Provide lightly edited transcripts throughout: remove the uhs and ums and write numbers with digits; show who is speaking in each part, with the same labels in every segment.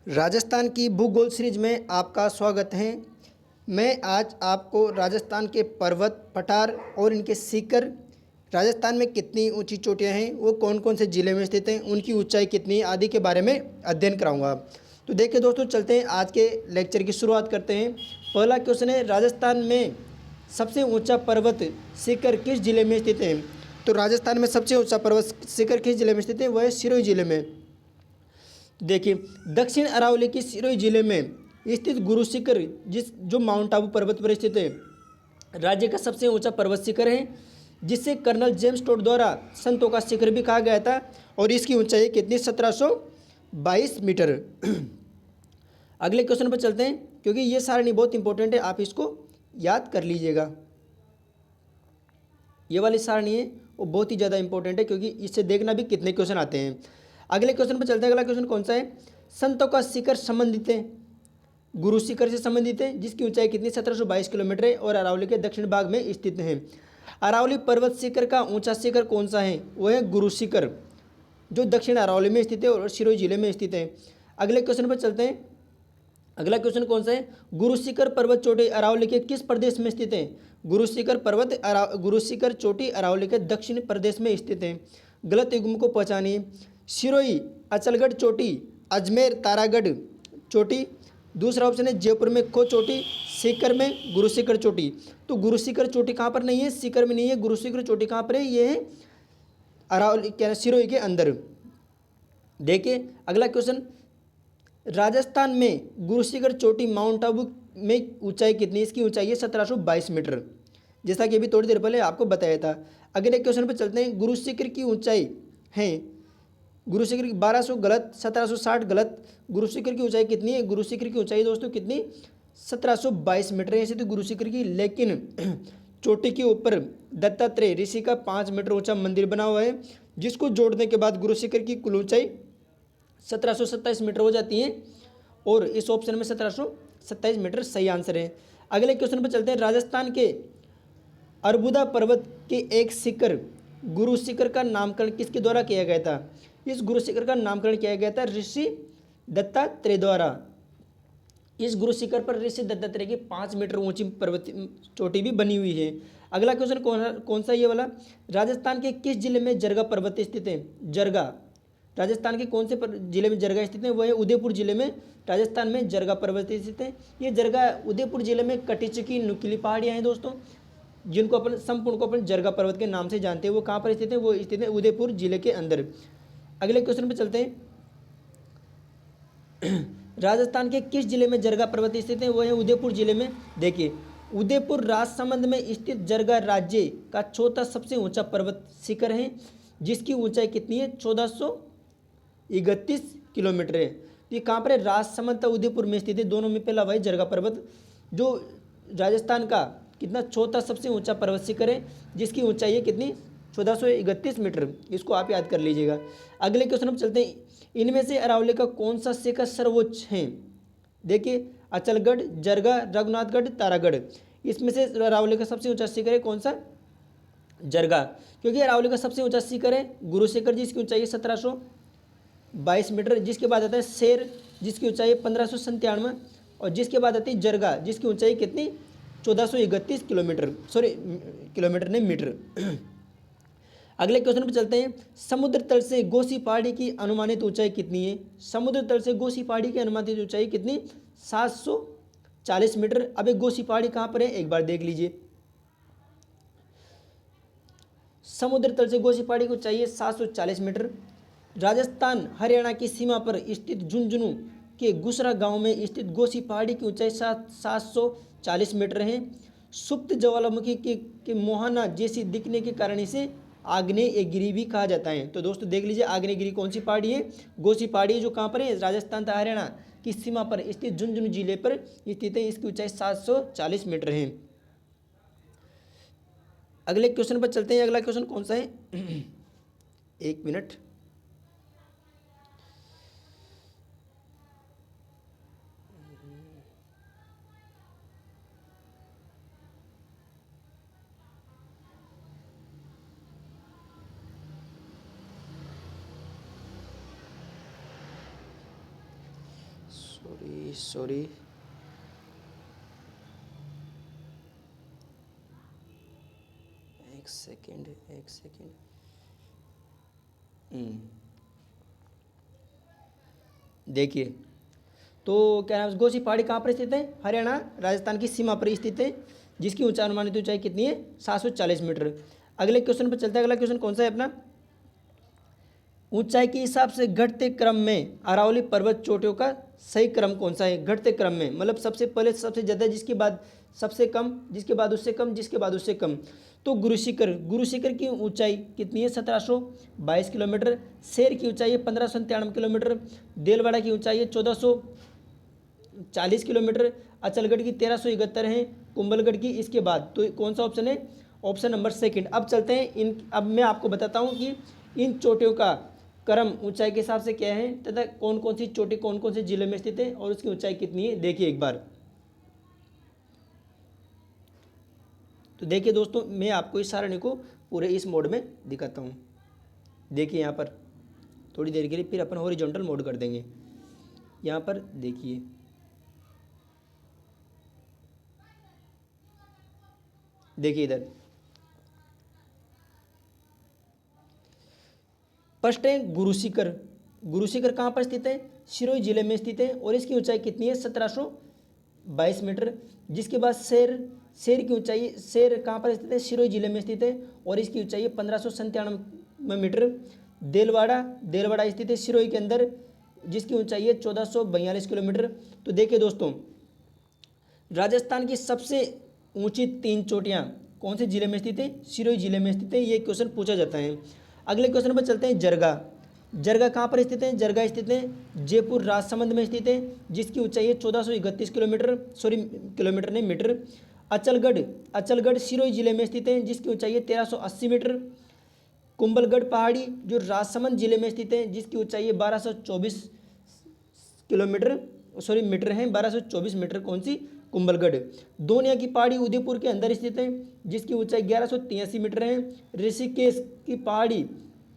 Speaker 1: राजस्थान की भूगोल सीरीज में आपका स्वागत है। मैं आज आपको राजस्थान के पर्वत, पठार और इनके शिखर, राजस्थान में कितनी ऊंची चोटियां हैं, वो कौन कौन से ज़िले में स्थित हैं, उनकी ऊंचाई कितनी आदि के बारे में अध्ययन कराऊंगा। तो देखिए दोस्तों, चलते हैं आज के लेक्चर की शुरुआत करते हैं। पहला क्वेश्चन है, राजस्थान में सबसे ऊँचा पर्वत शिखर किस जिले में स्थित है? तो राजस्थान में सबसे ऊँचा पर्वत शिखर किस जिले में स्थित है? वह है सिरोही जिले में। देखिए, दक्षिण अरावली के सिरोही जिले में स्थित गुरु शिखर जो माउंट आबू पर्वत पर स्थित है, राज्य का सबसे ऊंचा पर्वत शिखर है, जिसे कर्नल जेम्स टोड द्वारा संतों का शिखर भी कहा गया था। और इसकी ऊंचाई कितनी? 1722 मीटर। अगले क्वेश्चन पर चलते हैं, क्योंकि ये सारणी बहुत इंपॉर्टेंट है, आप इसको याद कर लीजिएगा। ये वाली सारणी है वो बहुत ही ज़्यादा इंपॉर्टेंट है, क्योंकि इससे देखना भी कितने क्वेश्चन आते हैं। अगले क्वेश्चन पर चलते हैं। अगला क्वेश्चन कौन सा है? संतों का शिखर संबंधित है, गुरु शिखर से संबंधित है, जिसकी ऊंचाई कितनी? 1722 किलोमीटर है और अरावली के दक्षिण भाग में स्थित है। अरावली पर्वत शिखर का ऊंचा शिखर कौन सा है? वह है गुरु शिखर, जो दक्षिण अरावली में स्थित है और सिरोही जिले में स्थित है। अगले क्वेश्चन पर चलते हैं। अगला क्वेश्चन कौन सा है? गुरु शिखर पर्वत चोटी अरावली के किस प्रदेश में स्थित है? गुरु शिखर चोटी अरावली के दक्षिण प्रदेश में स्थित है। गलत युग्म को पहचानिए। सिरोही, अचलगढ़ चोटी, अजमेर तारागढ़ चोटी। दूसरा ऑप्शन है जयपुर में खो चोटी, सीकर में गुरु शिखर चोटी। तो गुरु शिखर चोटी कहाँ पर नहीं है? सीकर में नहीं है। गुरु शिखर चोटी कहाँ पर है? ये है अरावली क्या सिरोही के अंदर। देखिए अगला क्वेश्चन, राजस्थान में गुरु शिखर चोटी माउंट आबू में ऊंचाई कितनी? इसकी ऊंचाई है 1722 मीटर, जैसा कि अभी थोड़ी देर पहले आपको बताया था। अगले क्वेश्चन पर चलते हैं। गुरु शिखर की ऊंचाई है, गुरु शिखर की 1200 गलत, 1760 गलत। गुरु शिखर की ऊंचाई कितनी है? गुरु शिखर की ऊंचाई दोस्तों कितनी? 1722 मीटर है ऐसे तो गुरु शिखर की। लेकिन चोटी के ऊपर दत्तात्रेय ऋषि का 5 मीटर ऊंचा मंदिर बना हुआ है, जिसको जोड़ने के बाद गुरु शिखर की कुल ऊंचाई 1727 मीटर हो जाती है। और इस ऑप्शन में 1727 मीटर सही आंसर है। अगले क्वेश्चन पर चलते हैं। राजस्थान के अरबुदा पर्वत के एक शिखर गुरु शिखर का नामकरण किसके द्वारा किया गया था? इस गुरु शिखर का नामकरण किया गया था ऋषि दत्तात्रेय द्वारा। इस गुरु शिखर पर ऋषि दत्तात्रेय की 5 मीटर ऊंची पर्वत चोटी भी बनी हुई है। अगला क्वेश्चन कौन सा ये वाला? राजस्थान के किस जिले में जरगा पर्वत स्थित है? जरगा, राजस्थान के कौन से जिले में जरगा स्थित है? वह है उदयपुर जिले में राजस्थान में जरगा पर्वत स्थित है। ये जरगा उदयपुर जिले में कटिचकी नुकीली पहाड़ियाँ हैं दोस्तों, जिनको अपन संपूर्ण को अपन जरगा पर्वत के नाम से जानते हैं। वो कहाँ पर स्थित है? वो स्थित है उदयपुर जिले के अंदर। अगले क्वेश्चन पर चलते हैं। राजस्थान के किस जिले में जरगा पर्वत स्थित है? वो है उदयपुर जिले में। देखिए, उदयपुर राजसमंद में स्थित जरगा राज्य का चौथा सबसे ऊंचा पर्वत शिखर है, जिसकी ऊंचाई कितनी है? 1431 किलोमीटर है। तो ये कहाँ पर है? राजसमंद तथा उदयपुर में स्थित है। दोनों में पहला वही जरगा पर्वत, जो राजस्थान का कितना चौथा सबसे ऊंचा पर्वत शिखर है, जिसकी ऊंचाई है कितनी? 1431 मीटर। इसको आप याद कर लीजिएगा। अगले क्वेश्चन पर चलते हैं। इनमें से अरावली का कौन सा शिखर सर्वोच्च है? देखिए, अचलगढ़, जरगा, रघुनाथगढ़, तारागढ़। इसमें से अरावली का सबसे ऊंचा शिखर है कौन सा? जरगा, क्योंकि अरावली का सबसे ऊंचा शिखर है गुरु शिखर, जिसकी ऊंचाई है 1722 मीटर। जिसके बाद आता है शेर, जिसकी ऊंचाई है 1597। और जिसके बाद आती है जरगा, जिसकी ऊंचाई कितनी? 1431 किलोमीटर, सॉरी किलोमीटर नहीं, मीटर। अगले क्वेश्चन पर चलते हैं। समुद्र तल से गोसी पहाड़ी की अनुमानित ऊंचाई कितनी है? समुद्र तल से गोसी पहाड़ी की अनुमानित ऊंचाई कितनी? 740 मीटर। अब एक गोसी पहाड़ी कहाँ पर है, एक बार देख लीजिए। समुद्र तल से गोसी पहाड़ी की ऊंचाई है 740 मीटर। राजस्थान हरियाणा की सीमा पर स्थित झुंझुनू के गुसरा गांव में स्थित गोसी पहाड़ी की ऊंचाई 740 मीटर है। सुप्त ज्वालामुखी के मोहना जैसी दिखने के कारण इसे आग्नेयगिरी भी कहा जाता है। तो दोस्तों देख लीजिए, आग्नेयगिरी कौन सी पहाड़ी है? गोसी पहाड़ी, जो कहाँ पर है? राजस्थान तथा हरियाणा की सीमा पर स्थित झुंझुनू जिले पर स्थित है। इसकी ऊंचाई 740 मीटर है। अगले क्वेश्चन पर चलते हैं। अगला क्वेश्चन कौन सा है? एक मिनट। सॉरी एक सेकेंड। देखिए, तो क्या नाम, गोसी पहाड़ी कहाँ पर स्थित है? हरियाणा राजस्थान की सीमा पर स्थित है, जिसकी ऊंचाई अनुमानित ऊंचाई कितनी है? 740 मीटर। अगले क्वेश्चन पर चलते हैं। अगला क्वेश्चन कौन सा है अपना? ऊंचाई के हिसाब से घटते क्रम में अरावली पर्वत चोटियों का सही क्रम कौन सा है? घटते क्रम में मतलब सबसे पहले सबसे ज़्यादा, जिसके बाद सबसे कम, जिसके बाद उससे कम, जिसके बाद उससे कम। तो गुरु शिखर की ऊंचाई कितनी है? 1722 किलोमीटर। शेर की ऊंचाई है 1597 किलोमीटर। देलवाड़ा की ऊंचाई है 1440 किलोमीटर। अचलगढ़ की 1371 है। कुंभलगढ़ की इसके बाद। तो कौन सा ऑप्शन है? Option number second. अब चलते हैं अब मैं आपको बताता हूँ कि इन चोटियों का क्रम ऊंचाई के हिसाब से क्या है तथा कौन कौन सी चोटी कौन कौन से जिले में स्थित है और उसकी ऊंचाई कितनी है। देखिए एक बार, तो देखिए दोस्तों, मैं आपको इस सारणी को पूरे इस मोड में दिखाता हूँ। देखिए यहाँ पर थोड़ी देर के लिए फिर अपन हॉरिजॉन्टल मोड कर देंगे। यहाँ पर देखिए, इधर फर्स्ट है गुरु शिखर कहाँ पर स्थित है? सिरोही जिले में स्थित है और इसकी ऊंचाई कितनी है? 1722 मीटर। जिसके बाद शेर की ऊंचाई, शेर कहाँ पर स्थित है? सिरोही जिले में स्थित है और इसकी ऊंचाई है 1597 मीटर। देलवाड़ा स्थित है सिरोही के अंदर, जिसकी ऊंचाई है 1442 किलोमीटर। तो देखिए दोस्तों, राजस्थान की सबसे ऊंची 3 चोटियाँ कौन से जिले में स्थित है? सिरोही जिले में स्थित है। ये क्वेश्चन पूछा जाता है। अगले क्वेश्चन पर चलते हैं। जरगा कहाँ पर स्थित है? जरगा स्थित है जयपुर राजसमंद में स्थित है, जिसकी ऊंचाई है 1431 किलोमीटर, किलोमीटर नहीं, मीटर। अचलगढ़ सिरोही जिले में स्थित है, जिसकी ऊंचाई है 1380 मीटर। कुंभलगढ़ पहाड़ी जो राजसमंद जिले में स्थित है, जिसकी ऊंचाई है 1224 किलोमीटर, मीटर है, 1224 मीटर। कौन सी? कुंभलगढ़। दोनिया की पहाड़ी उदयपुर के अंदर स्थित है, जिसकी ऊंचाई 1183 मीटर है। ऋषिकेश की पहाड़ी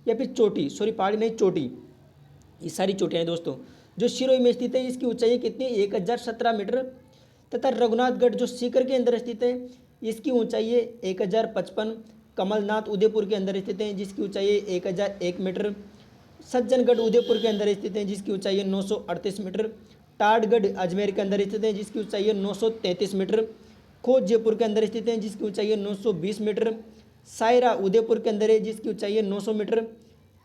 Speaker 1: या फिर चोटी, पहाड़ी नहीं, चोटी, ये सारी चोटियाँ हैं दोस्तों, जो सिरोही में स्थित है, इसकी ऊंचाई कितनी है? 1017 मीटर। तथा रघुनाथगढ़ जो सीकर के अंदर स्थित है, इसकी ऊंचाई है 1055। कमलनाथ उदयपुर के अंदर स्थित है, जिसकी ऊंचाई है 1001 मीटर। सज्जनगढ़ उदयपुर के अंदर स्थित है, जिसकी ऊंचाई है 938 मीटर। टाटगढ़ अजमेर के अंदर स्थित है, जिसकी ऊंचाई है 933 मीटर। खोज जयपुर के अंदर स्थित है, जिसकी ऊंचाई है 920 मीटर। सायरा उदयपुर के अंदर है, जिसकी ऊंचाई है 900 मीटर।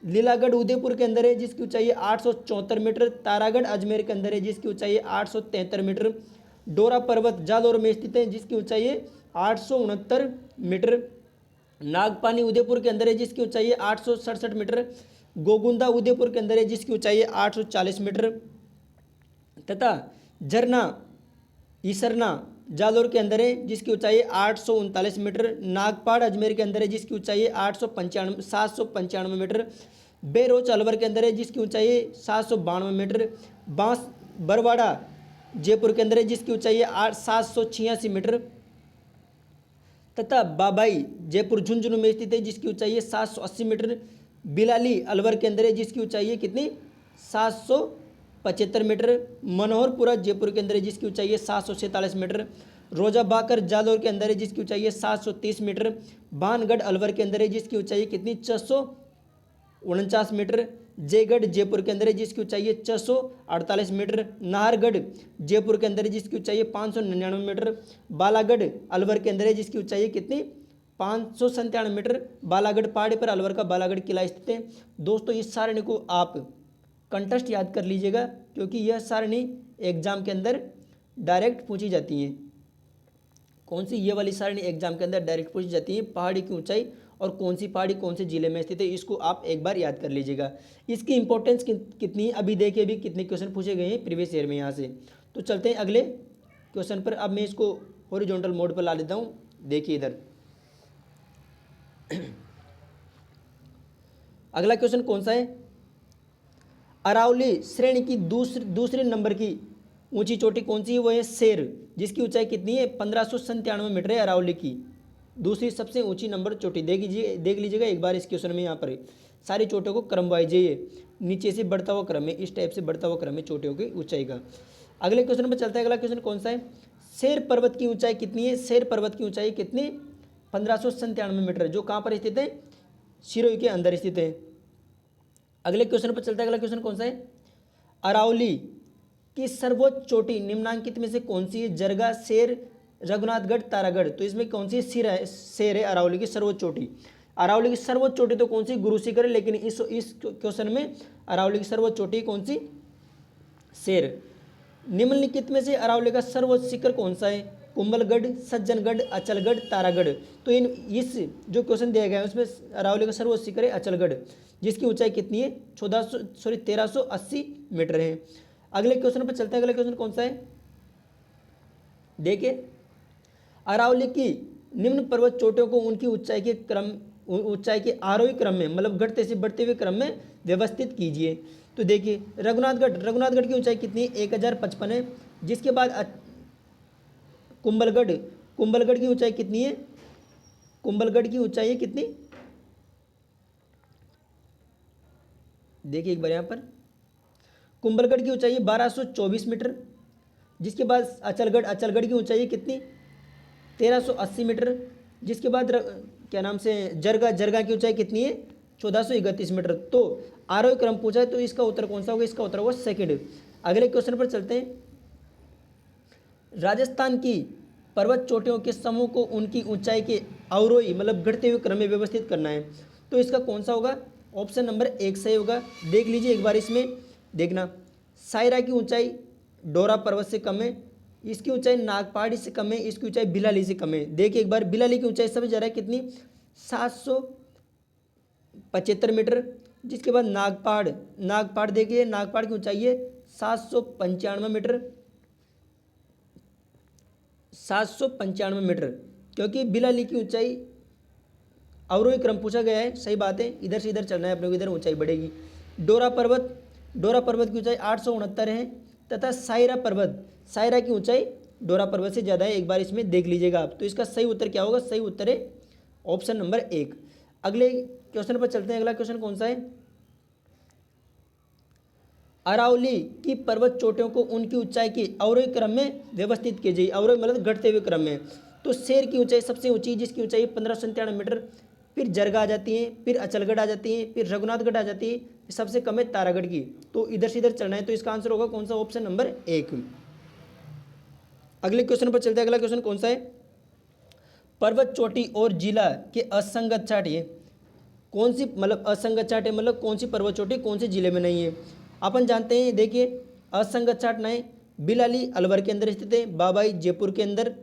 Speaker 1: लीलागढ़ उदयपुर के अंदर है, जिसकी ऊंचाई है 874 मीटर। तारागढ़ अजमेर के अंदर है, जिसकी ऊंचाई है 873 मीटर। डोरा पर्वत जालौर में स्थित है, जिसकी ऊंचाई है 869 मीटर। नागपानी उदयपुर के अंदर है, जिसकी ऊंचाई है 867 मीटर। गोगुंदा उदयपुर के अंदर है, जिसकी ऊंचाई है 840 मीटर। तथा झरना इसरना जालौर के अंदर है, जिसकी ऊंचाई है 839 मीटर। नागपाड़ अजमेर के अंदर है, जिसकी ऊंचाई है 795 मीटर। बेरोच अलवर के अंदर है, जिसकी ऊंचाई है 792 मीटर। बांस बरवाड़ा जयपुर के अंदर है, जिसकी ऊंचाई है 786 मीटर। तथा बाबाई जयपुर झुंझुनू में स्थित है, जिसकी ऊंचाई है 780 मीटर। बिलाली अलवर के अंदर है, जिसकी ऊंचाई है कितनी? 775 मीटर। मनोहरपुरा जयपुर के अंदर है, जिसकी ऊंचाई है 747 मीटर। रोजा बाकर जालौर के अंदर है, जिसकी ऊंचाई है 730 मीटर। भानगढ़ अलवर के अंदर है, जिसकी ऊंचाई है कितनी? 649 मीटर। जयगढ़ जयपुर के अंदर है, जिसकी ऊंचाई है 648 मीटर। नाहरगढ़ जयपुर के अंदर है, जिसकी ऊंचाई है 599 मीटर। बालागढ़ अलवर के अंदर है, जिसकी ऊंचाई है कितनी? 597 मीटर। बालागढ़ पहाड़ी पर अलवर का बालागढ़ किला स्थित है। दोस्तों इस सारणी को आप कंटेस्ट याद कर लीजिएगा, क्योंकि यह सारणी एग्जाम के अंदर डायरेक्ट पूछी जाती है। कौन सी? ये वाली सारणी एग्जाम के अंदर डायरेक्ट पूछी जाती है। पहाड़ी की ऊंचाई और कौन सी पहाड़ी कौन से जिले में स्थित है, इसको आप एक बार याद कर लीजिएगा। इसकी इंपॉर्टेंस कितनी, अभी देखिए अभी कितने क्वेश्चन पूछे गए हैं प्रीवियस ईयर में यहाँ से। तो चलते हैं अगले क्वेश्चन पर। अब मैं इसको हॉरिजॉन्टल मोड पर ला देता हूँ। देखिए इधर अगला क्वेश्चन कौन सा है? अरावली श्रेणी की दूसरे नंबर की ऊंची चोटी कौन सी है? वो है शेर, जिसकी ऊंचाई कितनी है? 1597 मीटर है अरावली की दूसरी सबसे ऊंची नंबर चोटी। देख लीजिएगा एक बार इस क्वेश्चन में। यहाँ पर सारी चोटियों को क्रम वाइज है, नीचे से बढ़ता हुआ क्रम है, इस टाइप से बढ़ता हुआ क्रम है चोटियों की ऊंचाई का। अगले क्वेश्चन पर चलते हैं। अगला क्वेश्चन कौन सा है? शेर पर्वत की ऊंचाई कितनी है? शेर पर्वत की ऊंचाई कितनी? 1597 मीटर, जो कहाँ पर स्थित है? सिरोही के अंदर स्थित है। अगले क्वेश्चन पर चलते हैं। अगला क्वेश्चन कौन सा है? अरावली की सर्वोच्च चोटी निम्नांकित में से कौन सी है? जरगा, शेर, रघुनाथगढ़, तारागढ़। तो इसमें कौन सी शेर है अरावली की सर्वोच्च चोटी? अरावली की सर्वोच्च चोटी तो कौन सी? गुरु शिखर है, लेकिन इस क्वेश्चन में अरावली की सर्वोच्च चोटी कौन सी? शेर। निम्नलिखित में से अरावली का सर्वोच्च शिखर कौन सा है? कुंभलगढ़, सज्जनगढ़, अचलगढ़, तारागढ़। तो इस जो क्वेश्चन दिया गया है उसमें अरावली का सर्वोच्च शिखर है अचलगढ़, जिसकी ऊंचाई कितनी है? 1380 मीटर है। अगले क्वेश्चन पर चलते हैं। अगले क्वेश्चन कौन सा है? देखिए, अरावली की निम्न पर्वत चोटियों को उनकी ऊंचाई के आरोही क्रम में, मतलब घटते से बढ़ते हुए क्रम में व्यवस्थित कीजिए। तो देखिए, रघुनाथगढ़ की ऊंचाई कितनी है? 1055 है। जिसके बाद कुंभलगढ़ की ऊंचाई कितनी है? कुंभलगढ़ की ऊंचाई है कितनी? देखिए एक बार यहाँ पर, कुंभलगढ़ की ऊंचाई है 1224 मीटर। जिसके बाद अचलगढ़ की ऊंचाई कितनी? 1380 मीटर। जिसके बाद क्या नाम से जरगा की ऊंचाई कितनी है? 1431 मीटर। तो आरोही क्रम पूछा है, तो इसका उत्तर कौन सा होगा? इसका उत्तर होगा सेकंड। अगले क्वेश्चन पर चलते हैं। राजस्थान की पर्वत चोटियों के समूह को उनकी ऊंचाई के अवरोही, मतलब घटते हुए क्रम में व्यवस्थित करना है। तो इसका कौन सा होगा? ऑप्शन नंबर 1 सही होगा। देख लीजिए एक बार, इसमें देखना, सायरा की ऊंचाई डोरा पर्वत से कम है, इसकी ऊंचाई नागपहाड़ी से कम है, इसकी ऊंचाई बिलाली से कम है। देखिए एक बार, बिलाली की ऊंचाई सबसे ज़्यादा है कितनी? 775 मीटर। जिसके बाद नागपहाड़ देखिए, नागपहाड़ की ऊंचाई है 795 मीटर, 795 मीटर। क्योंकि बिलाली की ऊंचाई अवरोही क्रम पूछा गया है, सही बात है, इधर से इधर चलना है अपने को, इधर ऊंचाई बढ़ेगी। डोरा पर्वत की ऊंचाई 869 है, तथा सायरा की ऊंचाई डोरा पर्वत से ज़्यादा है। एक बार इसमें देख लीजिएगा आप। तो इसका सही उत्तर क्या होगा? सही उत्तर है ऑप्शन नंबर 1। अगले क्वेश्चन पर चलते हैं। अगला क्वेश्चन कौन सा है? अरावली की पर्वत चोटियों को उनकी ऊंचाई के अवरोही क्रम में व्यवस्थित कीजिए। अवरोही मतलब घटते हुए क्रम में। तो शेर की ऊंचाई सबसे ऊंची, जिसकी ऊंचाई 1597 मीटर, फिर जरगा आ जाती है, फिर अचलगढ़ आ जाती है, फिर रघुनाथगढ़ आ जाती है, सबसे कम है तारागढ़ की। तो इधर से इधर चलना है, तो इसका आंसर होगा कौन सा? Option number 1। अगले क्वेश्चन पर चलते हैं। अगला क्वेश्चन कौन सा है? पर्वत चोटी और जिला के असंगत चार्ट। ये कौन सी, मतलब असंगत चार्ट है, मतलब कौन सी पर्वत चोटी कौन से जिले में नहीं है? अपन जानते हैं, देखिए असंगत चार्ट ना है। बिलाली अलवर के अंदर स्थित है, बाबाई जयपुर के अंदर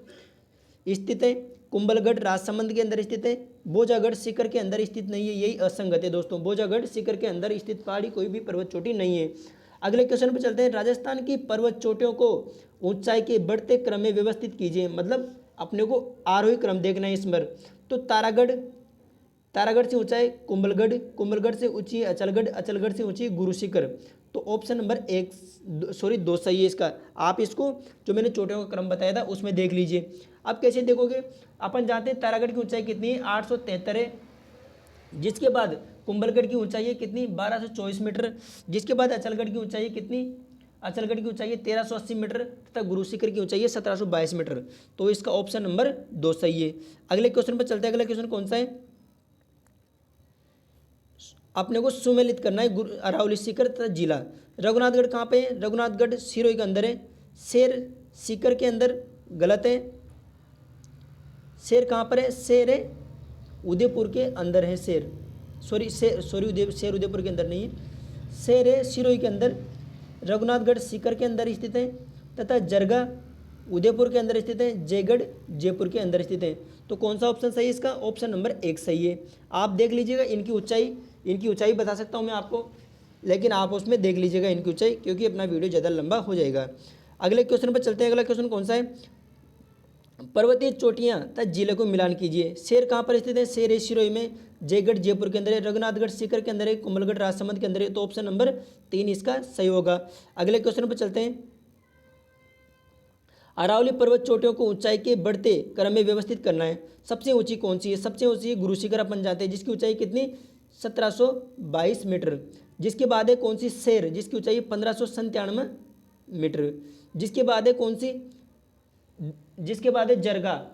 Speaker 1: स्थित है, कुंभलगढ़ राजसमंद के अंदर स्थित है, बोजागढ़ सीकर के अंदर स्थित नहीं है। यही असंगत है दोस्तों, बोजागढ़ सीकर के अंदर स्थित पहाड़ी कोई भी पर्वत चोटी नहीं है। अगले क्वेश्चन पर चलते हैं। राजस्थान की पर्वत चोटियों को ऊंचाई के बढ़ते क्रम में व्यवस्थित कीजिए, मतलब अपने को आरोही क्रम देखना है इसमें। तो तारागढ़ से ऊंचाई कुंभलगढ़ से ऊंची अचलगढ़ से ऊंची गुरु शिखर। तो ऑप्शन नंबर 2 सही है इसका। आप इसको जो मैंने चोटियों का क्रम बताया था उसमें देख लीजिए। अब कैसे देखोगे? अपन जानते हैं तारागढ़ की ऊंचाई कितनी है? 873 है। जिसके बाद कुंभलगढ़ की ऊंचाई है कितनी? 1224 मीटर। जिसके बाद अचलगढ़ की ऊंचाई है कितनी? अचलगढ़ की ऊंचाई है 1380 मीटर, तथा गुरु शिखर की ऊंचाई है 1722 मीटर। तो इसका ऑप्शन नंबर 2 सही है। अगले क्वेश्चन पर चलते हैं। अगला क्वेश्चन कौन सा है? अपने को सुमेलित करना है अरावली शिखर तथा जिला। रघुनाथगढ़ कहाँ पे है? रघुनाथगढ़ सिरोही के अंदर है। शेर सीकर के अंदर गलत है। शेर कहाँ पर है? शेर है उदयपुर के अंदर है। शेर उदयपुर के अंदर नहीं है। शेर है सिरोही के अंदर। रघुनाथगढ़ सीकर के अंदर स्थित है, तथा जरगा उदयपुर के अंदर स्थित है, जयगढ़ जयपुर के अंदर स्थित है। तो कौन सा ऑप्शन सही है इसका? ऑप्शन नंबर 1 सही है। आप देख लीजिएगा इनकी ऊंचाई बता सकता हूँ मैं आपको, लेकिन आप उसमें देख लीजिएगा इनकी ऊंचाई, क्योंकि अपना वीडियो ज़्यादा लंबा हो जाएगा। अगले क्वेश्चन पर चलते हैं। अगला क्वेश्चन कौन सा है? पर्वतीय चोटियाँ तथा जिले को मिलान कीजिए। शेर कहाँ पर स्थित है? शेर है सिरोही में, जयगढ़ जयपुर के अंदर है, रघुनाथगढ़ सीकर के अंदर है, कुंभलगढ़ राजसमंद के अंदर है। तो ऑप्शन नंबर 3 इसका सही होगा। अगले क्वेश्चन पर चलते हैं। अरावली पर्वत चोटियों को ऊंचाई के बढ़ते क्रम में व्यवस्थित करना है। सबसे ऊंची कौन सी है? सबसे ऊंची है गुरु शिखर, अपन जानते हैं, जिसकी ऊंचाई कितनी? 1722 मीटर। जिसके बाद है कौन सी? शेर, जिसकी ऊंचाई 1597 मीटर। जिसके बाद है कौन सी, जिसके बाद है जरगा,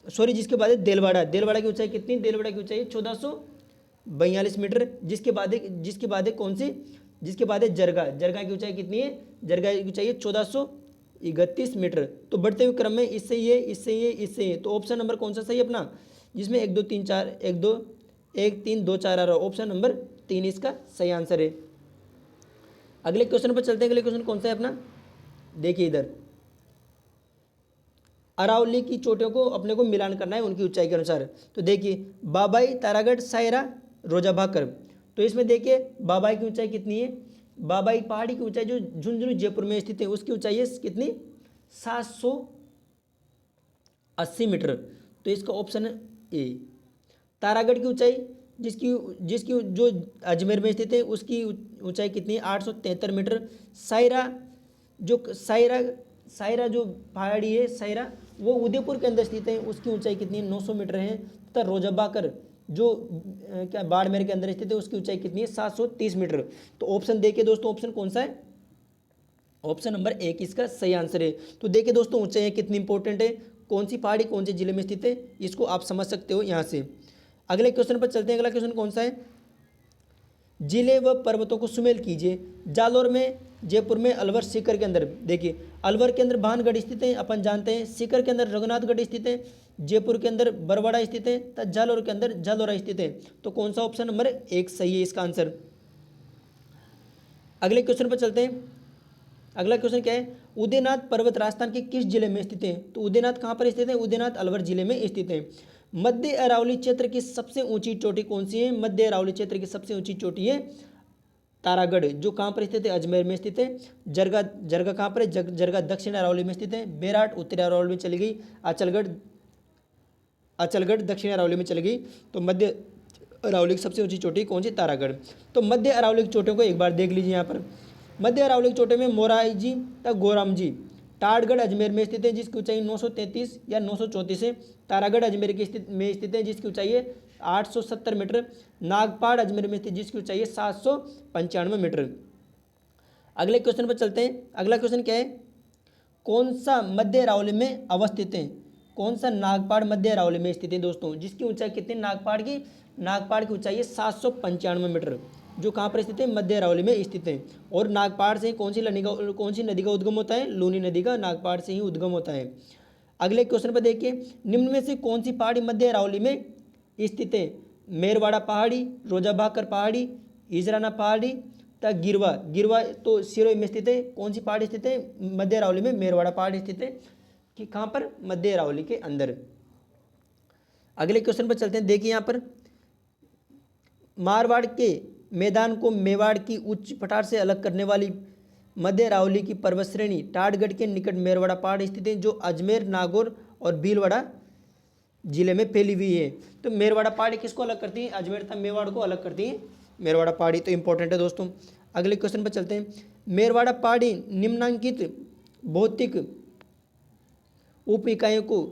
Speaker 1: सॉरी जिसके बाद है देलवाड़ा। देलवाड़ा की ऊंचाई कितनी, देलवाड़ा की ऊंचाई 1442 मीटर। जिसके बाद है कौन सी, जिसके बाद है जरगा। जरगा की ऊंचाई कितनी है, जरगा की ऊंचाई है 1431 मीटर। तो बढ़ते हुए क्रम में इससे ये, इससे ये, इससे ये, तो ऑप्शन नंबर कौन सा सही है अपना, जिसमें 1 2 3 4 1 3 2 4 आ रहा है, ऑप्शन नंबर 3 इसका सही आंसर है। अगले क्वेश्चन पर चलते हैं। अगले क्वेश्चन कौन सा है अपना, देखिए इधर, अरावली की चोटियों को अपने को मिलान करना है उनकी ऊंचाई के अनुसार। तो देखिए बाबाई, तारागढ़, सायरा, रोजा भाकर। तो इसमें देखिए बाबाई की ऊंचाई कितनी है, बाबाई पहाड़ी की ऊंचाई जो झुंझुनू जयपुर में स्थित है उसकी ऊंचाई है कितनी, 780 मीटर। तो इसका ऑप्शन है ए। तारागढ़ की ऊंचाई जिसकी जिसकी जो अजमेर में स्थित है उसकी ऊंचाई कितनी है, 873 मीटर। सायरा जो सायरा जो पहाड़ी है, सायरा वो उदयपुर के अंदर स्थित है, उसकी ऊंचाई कितनी है, 900 मीटर है। तथा रोजाबाकर जो क्या बाड़मेर के अंदर स्थित है उसकी ऊंचाई कितनी है, 730 मीटर। तो ऑप्शन देखिए दोस्तों, ऑप्शन कौन सा है, ऑप्शन नंबर 1 इसका सही आंसर है। तो देखिए दोस्तों ऊंचाई कितनी इंपॉर्टेंट है, कौन सी पहाड़ी कौन से जिले में स्थित है, इसको आप समझ सकते हो यहाँ से। अगले क्वेश्चन पर चलते हैं। अगला क्वेश्चन कौन सा है, जिले व पर्वतों को सुमेल कीजिए। जालौर में, जयपुर में, अलवर, सीकर के अंदर। देखिए अलवर के अंदर भानगढ़ स्थित है, अपन जानते हैं। सीकर के अंदर रघुनाथगढ़ स्थित है। जयपुर के अंदर बरवाड़ा स्थित है, तथा जालौर के अंदर जालौरा स्थित है। तो कौन सा ऑप्शन नंबर 1 सही है इसका आंसर। अगले क्वेश्चन पर चलते हैं। अगला क्वेश्चन क्या है, उदयनाथ पर्वत राजस्थान के किस जिले में स्थित है। तो उदयनाथ कहाँ पर स्थित है, उदयनाथ अलवर जिले में स्थित है। मध्य अरावली क्षेत्र की सबसे ऊंची चोटी कौन सी है, मध्य अरावली क्षेत्र की सबसे ऊंची चोटी है तारागढ़, जो कहाँ पर स्थित है, अजमेर में स्थित है। जरगा, जरगा कहाँ पर है, जरगा दक्षिण अरावली में स्थित है। बेराट उत्तरी अरावली में चली गई। अचलगढ़ दक्षिण अरावली में चली गई। तो मध्य अरावली की सबसे ऊंची चोटी कौन सी, तारागढ़। तो मध्य अरावली की चोटियों को एक बार देख लीजिए यहाँ पर। मध्य अरावली की चोटी में मोराई जी तथा गोराम जी, टाटगढ़ अजमेर में स्थित है जिसकी ऊंचाई 933 या 934 है। तारागढ़ अजमेर की स्थित है जिसकी ऊंचाई है 870 मीटर। नागपाड़ अजमेर में स्थित जिसकी ऊंचाई है 795 मीटर। अगले क्वेश्चन पर चलते हैं। अगला क्वेश्चन क्या है, कौन सा मध्य अरावली में अवस्थित है, कौन सा नागपाड़ मध्य अरावली में स्थित है दोस्तों, जिसकी ऊंचाई कितनी, नागपाड़ की ऊंचाई है 795 मीटर, जो कहाँ पर स्थित है, मध्य अरावली में स्थित है। और नागपाड़ से कौन सी नदी का उद्गम होता है, लूनी नदी का नागपाड़ से ही उद्गम होता है। अगले क्वेश्चन पर देखिए, निम्न में से कौन सी पहाड़ी मध्य अरावली में स्थित है। मेरवाड़ा पहाड़ी, रोजाभाकर पहाड़ी, इजराना पहाड़ी तथा गिरवा तो सिरोही में स्थित है। कौन सी पहाड़ी स्थित है, मध्य अरावली में मेरवाड़ा पहाड़ी स्थित है, कि कहाँ पर, मध्य अरावली के अंदर। अगले क्वेश्चन पर चलते हैं। देखिए यहाँ पर, मारवाड़ के मैदान को मेवाड़ की उच्च पठार से अलग करने वाली मध्य अरावली की पर्वत श्रेणी टाटगढ़ के निकट मेरवाड़ा पहाड़ स्थित है, जो अजमेर, नागौर और भीलवाड़ा जिले में फैली हुई है। तो मेरवाड़ा पहाड़ी किसको अलग करती है, अजमेर तथा मेवाड़ को अलग करती है मेरवाड़ा पहाड़ी। तो इंपॉर्टेंट है दोस्तों। अगले क्वेश्चन पर चलते हैं। मेरवाड़ा पहाड़ी निम्नांकित भौतिक उप इकाइयों को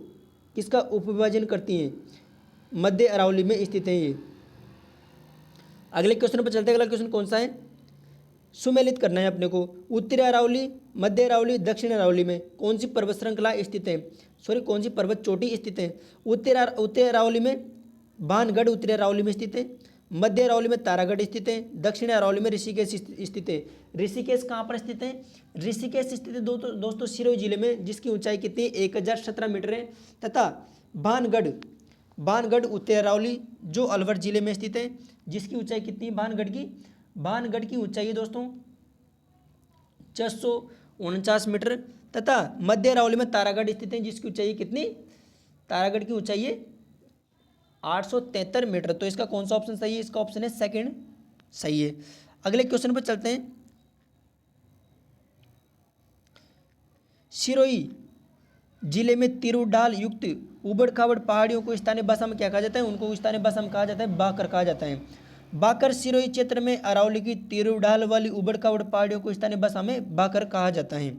Speaker 1: किसका उपविभाजन करती हैं, मध्य अरावली में स्थित है ये। अगले क्वेश्चन पर चलते हैं। अगला क्वेश्चन कौन सा है, सुमेलित करना है अपने को। उत्तरी अरावली, मध्य अरावली, दक्षिण अरावली में कौन सी पर्वत श्रृंखला स्थित है, कौन सी पर्वत चोटी स्थित है। उत्तरी अरावली में भानगढ़ उत्तरी अरावली में स्थित है। मध्य अरावली में तारागढ़ स्थित है। दक्षिण अरावली में ऋषिकेश स्थित है। ऋषिकेश कहाँ पर स्थित है, ऋषिकेश स्थित है दोस्तों सिरोही जिले में, जिसकी ऊंचाई कितनी है, 1017 मीटर है। तथा भानगढ़ उत्तरी अरावली जो अलवर जिले में स्थित है, जिसकी ऊंचाई कितनी है, भानगढ़ की ऊंचाई है दोस्तों 649 मीटर। तथा मध्य अरावली में तारागढ़ स्थित है, जिसकी ऊंचाई कितनी, तारागढ़ की ऊंचाई है 873 मीटर। तो इसका कौन सा ऑप्शन सही है, इसका ऑप्शन है सेकंड सही है। अगले क्वेश्चन पर चलते हैं। सिरोही जिले में तिरुडाल युक्त उबड़ खाबड़ पहाड़ियों को स्थानीय भाषा में क्या कहा जाता है, उनको स्थानीय भाषा में कहा जाता है बाकर कहा जाता है। बाकर सिरोही क्षेत्र में अरावली की तिरुडाल वाली उबड़ खाबड़ पहाड़ियों को स्थानीय भाषा में बाकर कहा जाता है।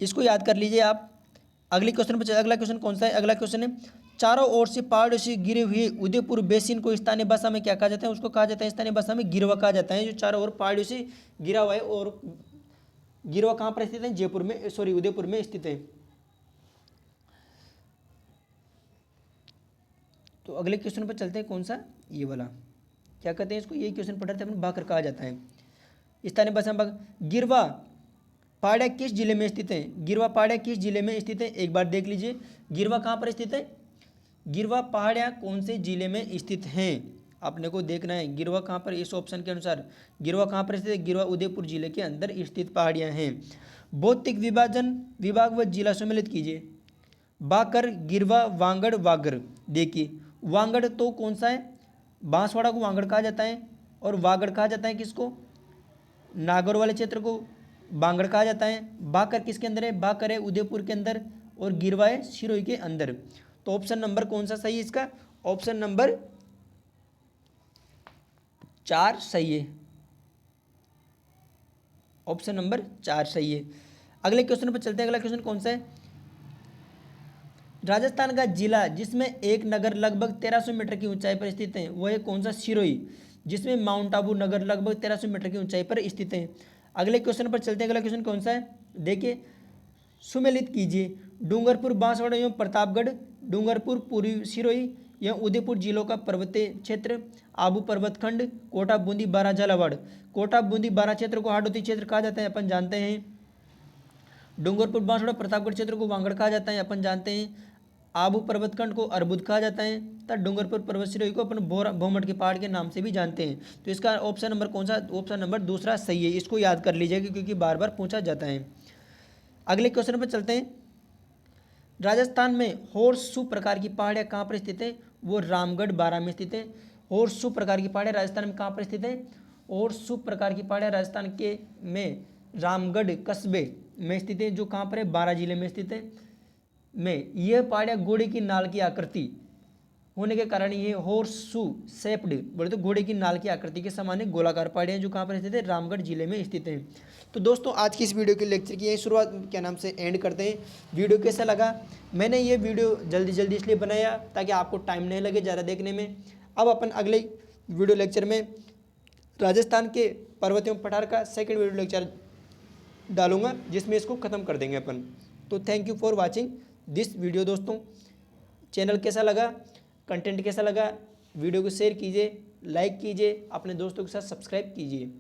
Speaker 1: इसको याद कर लीजिए आप। अगले क्वेश्चन पर अगला क्वेश्चन कौन सा है, अगला क्वेश्चन है, चारों ओर से पहाड़ों से गिरे हुए उदयपुर बेसिन को स्थानीय भाषा में क्या कहा जाता है, उसको कहा जाता है स्थानीय भाषा में गिरवा कहा जाता है। जो चारों ओर पहाड़ियों से गिरा हुआ है और गिरवा कहाँ पर स्थित है? जयपुर में, सॉरी उदयपुर में स्थित है। तो अगले क्वेश्चन पर चलते हैं, कौन सा? ये वाला। क्या कहते हैं इसको? यही क्वेश्चन पढ़ रहे थे अपन, भाकर कहा जाता है। स्थानीय भाषा में भाग। गिरवा पहाड़िया किस जिले में स्थित है? गिरवा पहाड़िया किस जिले में स्थित है? एक बार देख लीजिए, गिरवा कहाँ पर स्थित है? गिरवा पहाड़िया कौन से जिले में स्थित हैं? आपने को देखना है गिरवा कहाँ पर। इस ऑप्शन के अनुसार गिरवा कहाँ पर स्थित है? गिरवा उदयपुर जिले के अंदर स्थित पहाड़ियाँ हैं। भौतिक विभाजन विभाग व जिला सम्मिलित कीजिए। बाकर, गिरवा, वांगड़, वागर। देखिए वांगड़ तो कौन सा है? बांसवाड़ा को वांगड़ कहा जाता है, और वागड़ कहा जाता है किसको? नागौर वाले क्षेत्र को बांगड़ कहा जाता है। बाकर किसके अंदर है? बाकर है उदयपुर के अंदर, और गिरवा है सिरोही के अंदर। तो ऑप्शन नंबर कौन सा सही है इसका? ऑप्शन नंबर 4 सही है। ऑप्शन नंबर 4 सही है। अगले क्वेश्चन पर चलते हैं। अगला क्वेश्चन कौन सा है? राजस्थान का जिला जिसमें एक नगर लगभग 1300 मीटर की ऊंचाई पर स्थित है, वह कौन सा? सिरोही, जिसमें माउंट आबू नगर लगभग 1300 मीटर की ऊंचाई पर स्थित है। अगले क्वेश्चन पर चलते हैं। अगला क्वेश्चन कौन सा है? देखिए, सुमेलित कीजिए। डूंगरपुर, बांसवाड़ा एवं प्रतापगढ़, डूंगरपुर, पूर्वी सिरोही यह उदयपुर जिलों का पर्वतीय क्षेत्र, आबू पर्वतखंड, कोटा, बूंदी, बारां, झालावाड़। कोटा, बूंदी, बारां क्षेत्र को हाड़ौती क्षेत्र कहा जाता है, अपन जानते हैं। डूंगरपुर, बांसवाड़ा, प्रतापगढ़ क्षेत्र को वांगड़ कहा जाता है, अपन जानते हैं। आबू पर्वतखंड को अर्बुद कहा जाता है, तथा डूंगरपुर पर्वत श्रेणी को अपन भौमट के पहाड़ के नाम से भी जानते हैं। तो इसका ऑप्शन नंबर कौन सा? ऑप्शन नंबर दूसरा सही है। इसको याद कर लीजिएगा क्योंकि बार बार पूछा जाता है। अगले क्वेश्चन पर चलते हैं। राजस्थान में होर्सू प्रकार की पहाड़ियाँ कहाँ पर स्थित है? वो रामगढ़, बारां में स्थित है। होर्सू प्रकार की पहाड़ियाँ राजस्थान में कहाँ पर स्थित है? होर्सू प्रकार की पहाड़ियाँ राजस्थान के में रामगढ़ कस्बे में स्थित है, जो कहाँ पर है? बारां जिले में स्थित है। में यह पहाड़ियाँ घोड़े की नाल की आकृति होने के कारण ये हॉर्सशू शेप्ड, बोले तो घोड़े की नाल की आकृति के समान गोलाकार पहाड़ियाँ जो कहाँ पर स्थित है? रामगढ़ जिले में स्थित हैं। तो दोस्तों आज की इस वीडियो के लेक्चर की यही शुरुआत क्या नाम से एंड करते हैं। वीडियो कैसा लगा? मैंने ये वीडियो जल्दी इसलिए बनाया ताकि आपको टाइम नहीं लगे ज़्यादा देखने में। अब अपन अगले वीडियो लेक्चर में राजस्थान के पर्वत एवं पठार का सेकेंड वीडियो लेक्चर डालूंगा, जिसमें इसको ख़त्म कर देंगे अपन। तो thank you for watching this video. दोस्तों चैनल कैसा लगा, कंटेंट कैसा लगा, वीडियो को शेयर कीजिए, लाइक कीजिए, अपने दोस्तों के साथ सब्सक्राइब कीजिए।